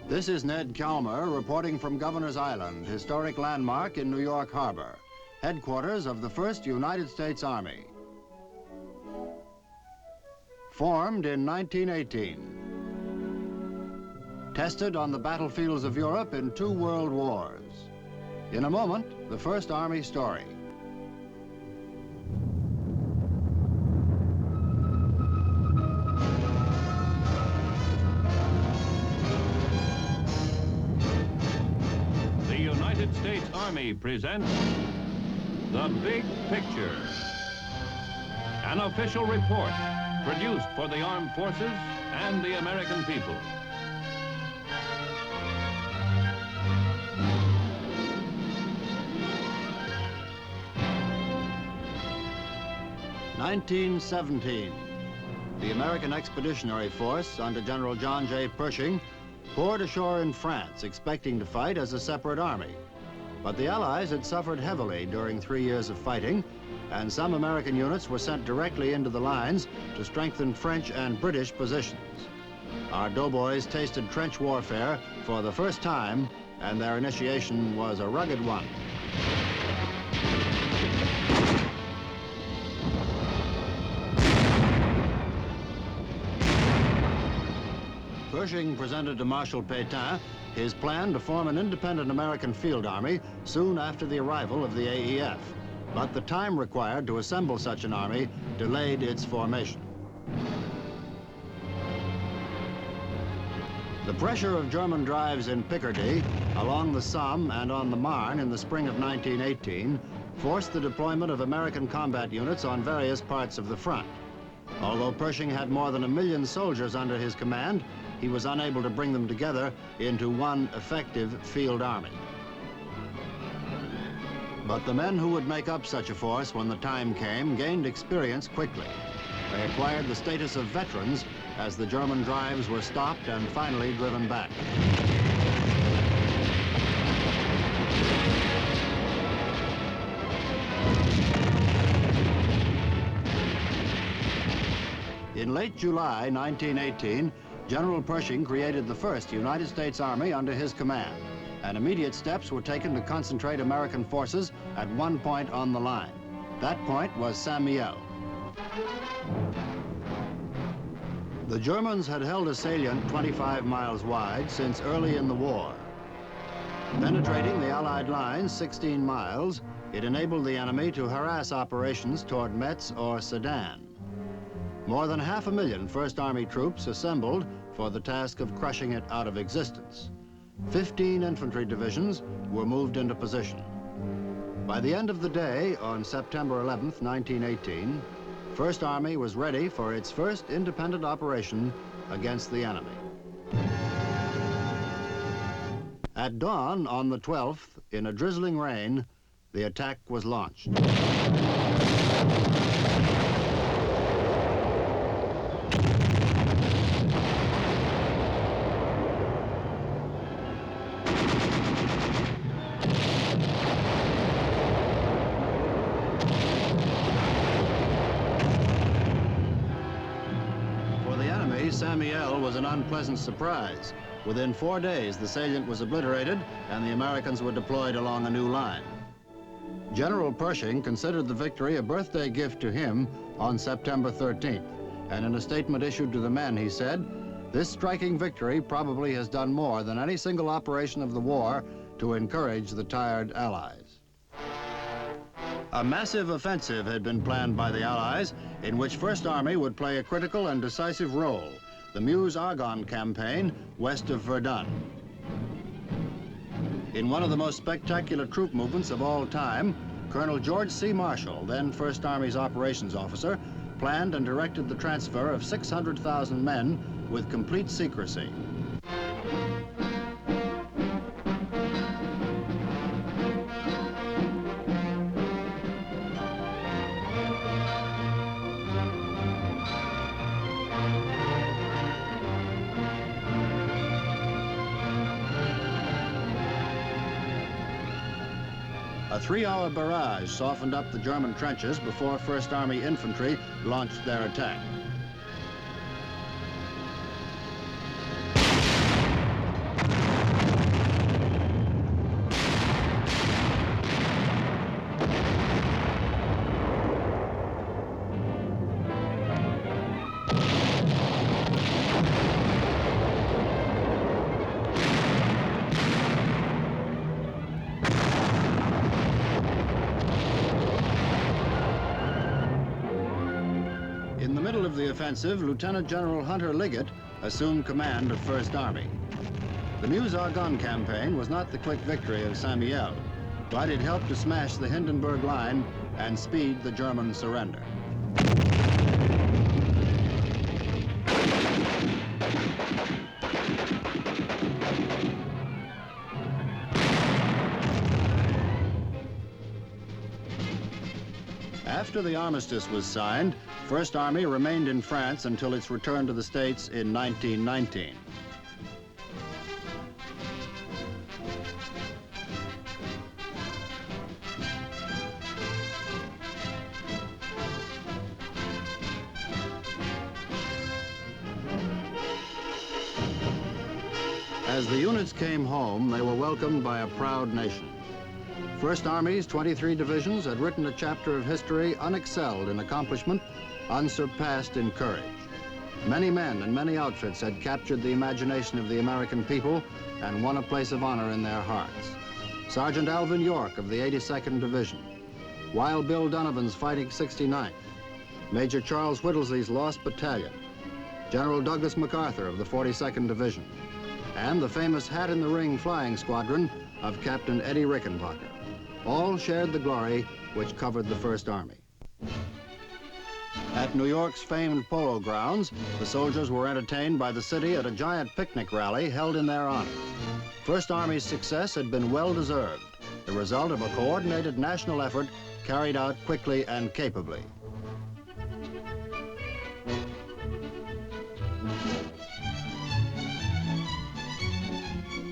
This is Ned Calmer reporting from Governor's Island, historic landmark in New York Harbor, headquarters of the 1st United States Army. Formed in 1918. Tested on the battlefields of Europe in 2 world wars. In a moment, the 1st Army story. The United States Army presents The Big Picture, an official report produced for the armed forces and the American people. (1917). The American Expeditionary Force under General John J. Pershing poured ashore in France, expecting to fight as a separate army. But the Allies had suffered heavily during 3 years of fighting, and some American units were sent directly into the lines to strengthen French and British positions. Our doughboys tasted trench warfare for the first time, and their initiation was a rugged one. Pershing presented to Marshal Pétain his plan to form an independent American field army soon after the arrival of the AEF. But the time required to assemble such an army delayed its formation. The pressure of German drives in Picardy, along the Somme and on the Marne in the spring of 1918 forced the deployment of American combat units on various parts of the front. Although Pershing had more than 1 million soldiers under his command, he was unable to bring them together into one effective field army. But the men who would make up such a force when the time came gained experience quickly. They acquired the status of veterans as the German drives were stopped and finally driven back. In late July 1918, General Pershing created the 1st United States Army under his command, and immediate steps were taken to concentrate American forces at one point on the line. That point was Saint-Mihiel. The Germans had held a salient 25 miles wide since early in the war. Penetrating the Allied lines 16 miles, it enabled the enemy to harass operations toward Metz or Sedan. More than 500,000 First Army troops assembled for the task of crushing it out of existence. 15 infantry divisions were moved into position. By the end of the day, on September 11th, 1918, First Army was ready for its first independent operation against the enemy. At dawn on the 12th, in a drizzling rain, the attack was launched. Saint-Mihiel was an unpleasant surprise. Within 4 days, the salient was obliterated and the Americans were deployed along a new line. General Pershing considered the victory a birthday gift to him on September 13th, and in a statement issued to the men, he said, "This striking victory probably has done more than any single operation of the war to encourage the tired Allies." A massive offensive had been planned by the Allies in which First Army would play a critical and decisive role, the Meuse-Argonne campaign west of Verdun. In one of the most spectacular troop movements of all time, Colonel George C. Marshall, then First Army's operations officer, planned and directed the transfer of 600,000 men with complete secrecy. A 3-hour barrage softened up the German trenches before First Army infantry launched their attack. In the middle of the offensive, Lieutenant General Hunter Liggett assumed command of First Army. The Meuse-Argonne campaign was not the quick victory of Saint-Mihiel, but it helped to smash the Hindenburg Line and speed the German surrender. After the armistice was signed, First Army remained in France until its return to the States in 1919. As the units came home, they were welcomed by a proud nation. First Army's 23 divisions had written a chapter of history unexcelled in accomplishment, unsurpassed in courage. Many men and many outfits had captured the imagination of the American people and won a place of honor in their hearts. Sgt Alvin York of the 82nd Division, Wild Bill Donovan's Fighting 69th, Major Charles Whittlesey's Lost Battalion, General Douglas MacArthur of the 42nd Division, and the famous Hat-in-the-Ring Flying Squadron of Captain Eddie Rickenbacker. All shared the glory which covered the First Army. At New York's famed Polo Grounds, the soldiers were entertained by the city at a giant picnic rally held in their honor. First Army's success had been well-deserved, the result of a coordinated national effort carried out quickly and capably.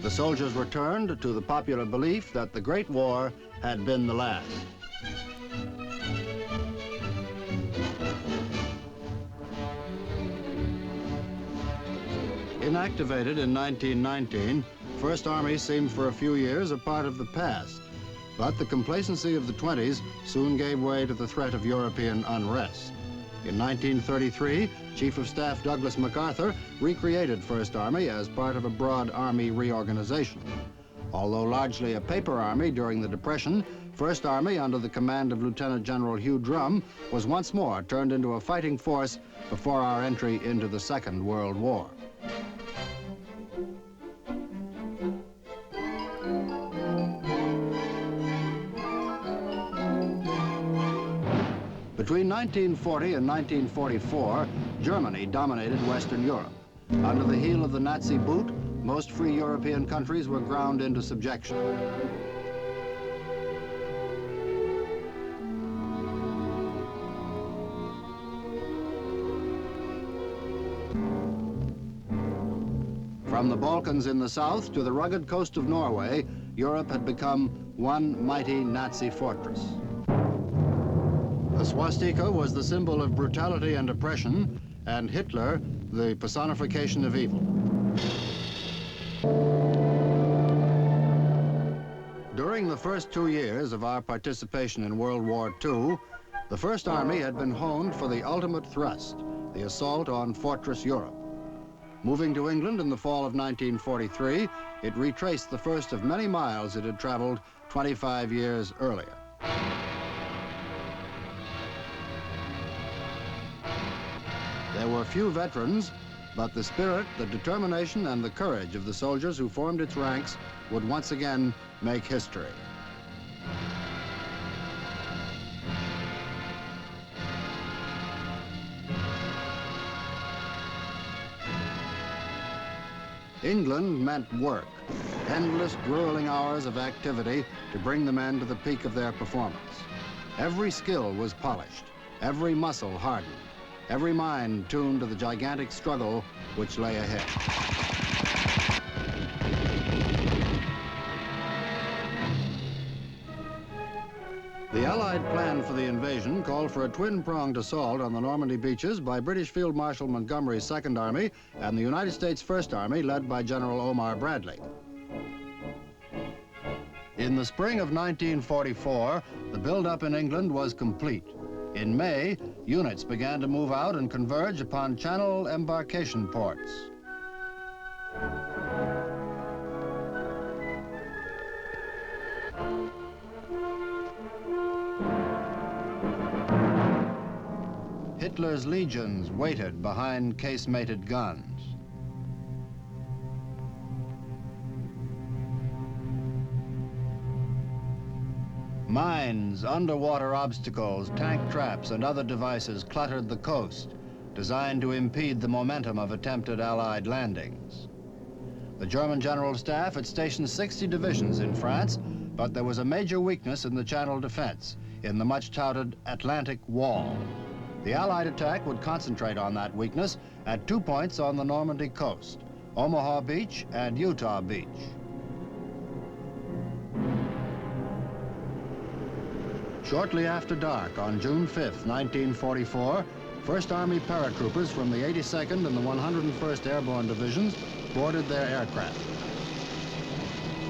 The soldiers returned to the popular belief that the Great War had been the last. Inactivated in 1919, First Army seemed for a few years a part of the past, but the complacency of the 20s soon gave way to the threat of European unrest. In 1933, Chief of Staff Douglas MacArthur recreated First Army as part of a broad Army reorganization. Although largely a paper army during the Depression, First Army, under the command of Lieutenant General Hugh Drum, was once more turned into a fighting force before our entry into the Second World War. Between 1940 and 1944, Germany dominated Western Europe. Under the heel of the Nazi boot, most free European countries were ground into subjection. From the Balkans in the south to the rugged coast of Norway, Europe had become one mighty Nazi fortress. The swastika was the symbol of brutality and oppression, and Hitler the personification of evil. During the first 2 years of our participation in World War II, the First Army had been honed for the ultimate thrust, the assault on Fortress Europe. Moving to England in the fall of 1943, it retraced the first of many miles it had traveled 25 years earlier. There were few veterans, but the spirit, the determination, and the courage of the soldiers who formed its ranks would once again make history. England meant work, endless, grueling hours of activity to bring the men to the peak of their performance. Every skill was polished, every muscle hardened, every mind tuned to the gigantic struggle which lay ahead. The Allied plan for the invasion called for a twin-pronged assault on the Normandy beaches by British Field Marshal Montgomery's Second Army and the United States First Army, led by General Omar Bradley. In the spring of 1944, the buildup in England was complete. In May, units began to move out and converge upon Channel embarkation ports. Hit Hitler's legions waited behind casemated guns. Mines, underwater obstacles, tank traps, and other devices cluttered the coast, designed to impede the momentum of attempted Allied landings. The German General Staff had stationed 60 divisions in France, but there was a major weakness in the Channel defense, in the much-touted Atlantic Wall. The Allied attack would concentrate on that weakness at 2 points on the Normandy coast, Omaha Beach and Utah Beach. Shortly after dark on June 5th, 1944, First Army paratroopers from the 82nd and the 101st Airborne Divisions boarded their aircraft.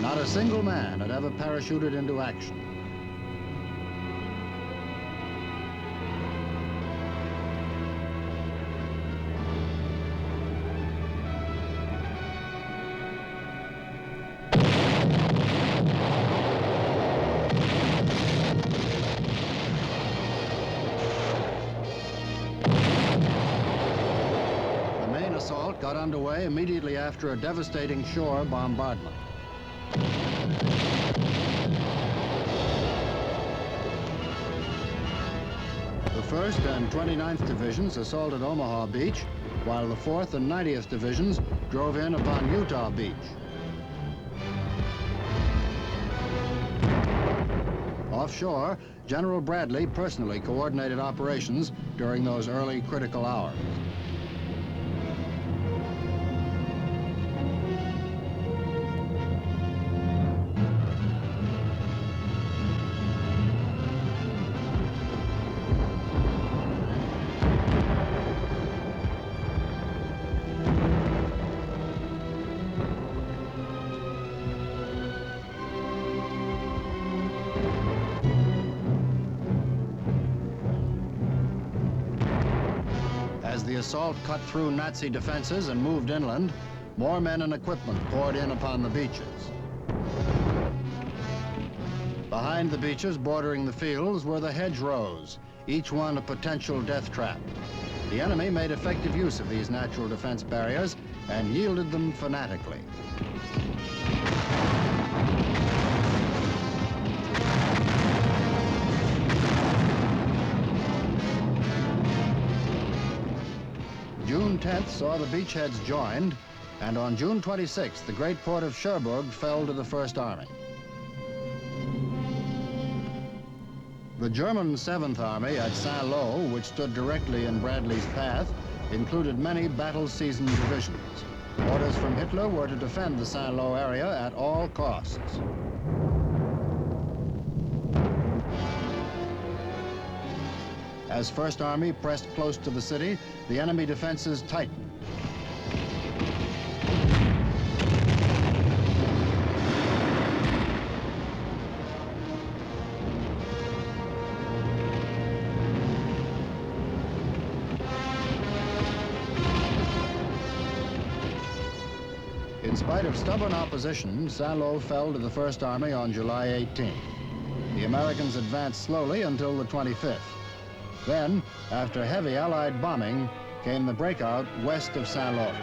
Not a single man had ever parachuted into action. Got underway immediately after a devastating shore bombardment. The 1st and 29th Divisions assaulted Omaha Beach, while the 4th and 90th Divisions drove in upon Utah Beach. Offshore, General Bradley personally coordinated operations during those early critical hours. As the assault cut through Nazi defenses and moved inland, more men and equipment poured in upon the beaches. Behind the beaches bordering the fields were the hedgerows, each one a potential death trap. The enemy made effective use of these natural defense barriers and yielded them fanatically. June 10th saw the beachheads joined, and on June 26th, the great port of Cherbourg fell to the First Army. The German 7th Army at Saint-Lô, which stood directly in Bradley's path, included many battle-seasoned divisions. Orders from Hitler were to defend the Saint-Lô area at all costs. As First Army pressed close to the city, the enemy defenses tightened. In spite of stubborn opposition, Saint-Lô fell to the First Army on July 18th. The Americans advanced slowly until the 25th. Then, after heavy Allied bombing, came the breakout west of Saint-Lô.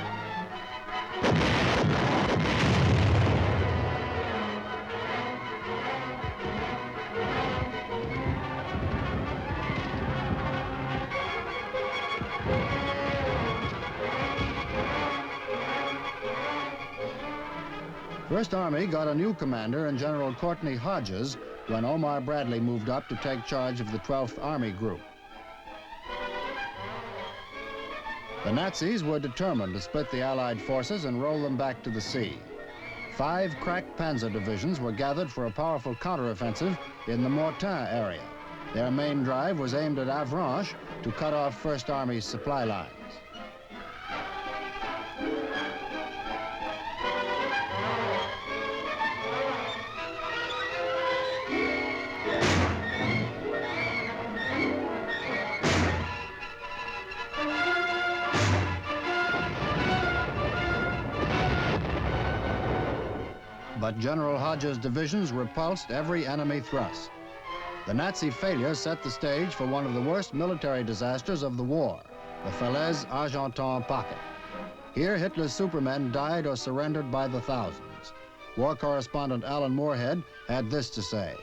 First Army got a new commander in General Courtney Hodges when Omar Bradley moved up to take charge of the 12th Army Group. The Nazis were determined to split the Allied forces and roll them back to the sea. 5 crack panzer divisions were gathered for a powerful counteroffensive in the Mortain area. Their main drive was aimed at Avranches to cut off First Army's supply lines. But General Hodges' divisions repulsed every enemy thrust. The Nazi failure set the stage for one of the worst military disasters of the war, the Falaise Argenton pocket. Here, Hitler's supermen died or surrendered by the thousands. War correspondent Alan Moorhead had this to say: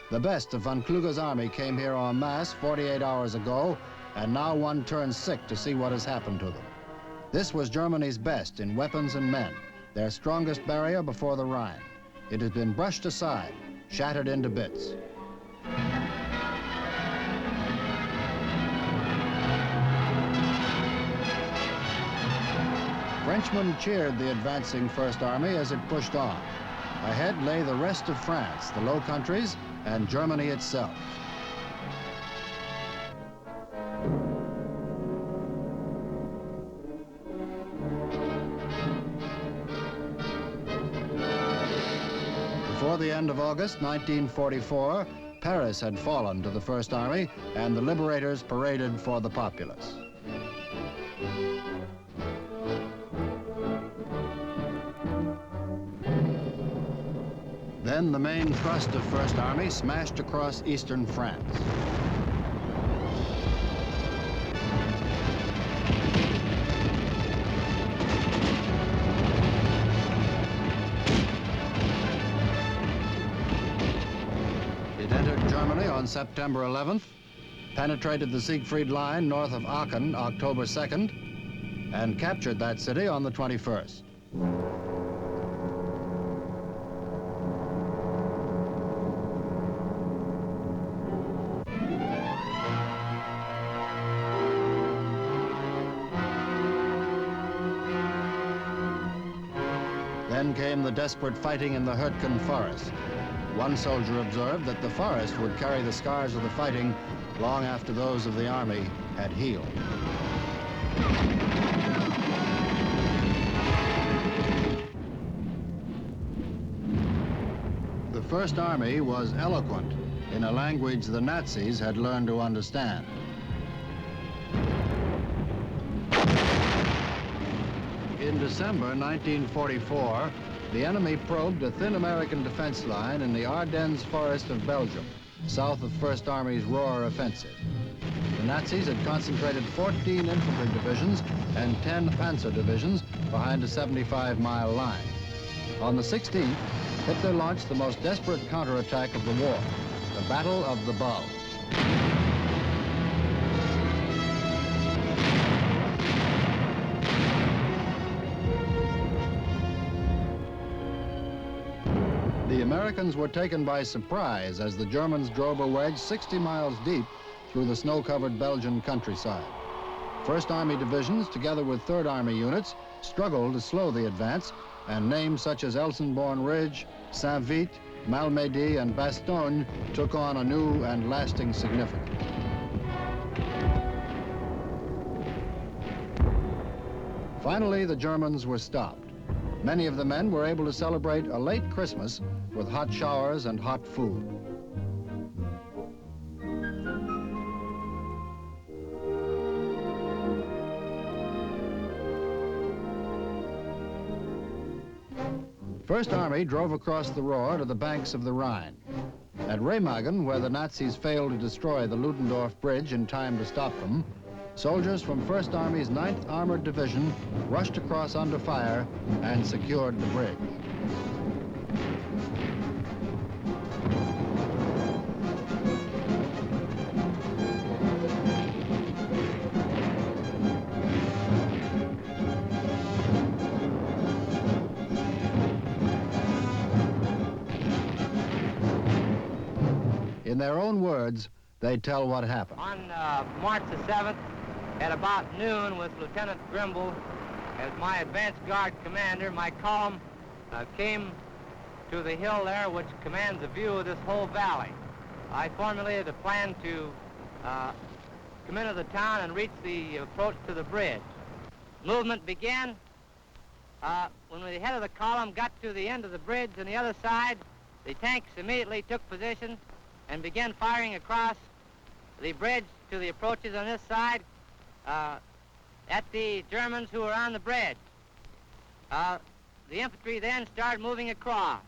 "The best of von Kluge's army came here en masse 48 hours ago, and now one turns sick to see what has happened to them. This was Germany's best in weapons and men, their strongest barrier before the Rhine. It has been brushed aside, shattered into bits." Frenchmen cheered the advancing First Army as it pushed on. Ahead lay the rest of France, the Low Countries, and Germany itself. Before the end of August 1944, Paris had fallen to the First Army, and the liberators paraded for the populace. Then the main thrust of First Army smashed across eastern France. It entered Germany on September 11th, penetrated the Siegfried Line north of Aachen October 2nd, and captured that city on the 21st. Then came the desperate fighting in the Hürtgen forest. One soldier observed that the forest would carry the scars of the fighting long after those of the army had healed. The First Army was eloquent in a language the Nazis had learned to understand. In December 1944, the enemy probed a thin American defense line in the Ardennes forest of Belgium, south of First Army's Ruhr offensive. The Nazis had concentrated 14 infantry divisions and 10 panzer divisions behind a 75-mile line. On the 16th, Hitler launched the most desperate counterattack of the war, the Battle of the Bulge. The Americans were taken by surprise as the Germans drove a wedge 60 miles deep through the snow-covered Belgian countryside. First Army divisions, together with Third Army units, struggled to slow the advance, and names such as Elsenborn Ridge, Saint-Vite, Malmedy, and Bastogne took on a new and lasting significance. Finally, the Germans were stopped. Many of the men were able to celebrate a late Christmas with hot showers and hot food. First Army drove across the Ruhr to the banks of the Rhine. At Remagen, where the Nazis failed to destroy the Ludendorff Bridge in time to stop them, soldiers from First Army's 9th Armored Division rushed across under fire and secured the bridge. In their own words, they tell what happened. On March the 7th, at about noon, with Lieutenant Grimble as my advance guard commander, my column came to the hill there, which commands a view of this whole valley. I formulated a plan to come into the town and reach the approach to the bridge. Movement began. When the head of the column got to the end of the bridge on the other side, the tanks immediately took position and began firing across the bridge to the approaches on this side at the Germans who were on the bridge. The infantry then started moving across.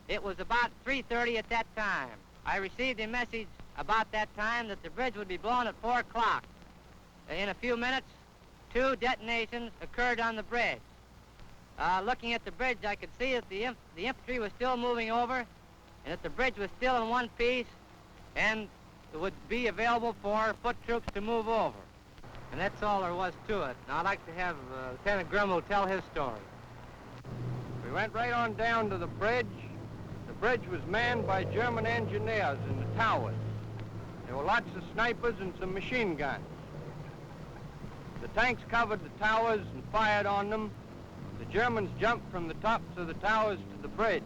It was about 3:30 at that time. I received a message about that time that the bridge would be blown at 4 o'clock. In a few minutes, 2 detonations occurred on the bridge. Looking at the bridge, I could see that the infantry was still moving over, and that the bridge was still in one piece, and it would be available for foot troops to move over. And that's all there was to it. Now I'd like to have Lieutenant Grimble tell his story. We went right on down to the bridge. The bridge was manned by German engineers in the towers. There were lots of snipers and some machine guns. The tanks covered the towers and fired on them. The Germans jumped from the tops of the towers to the bridge.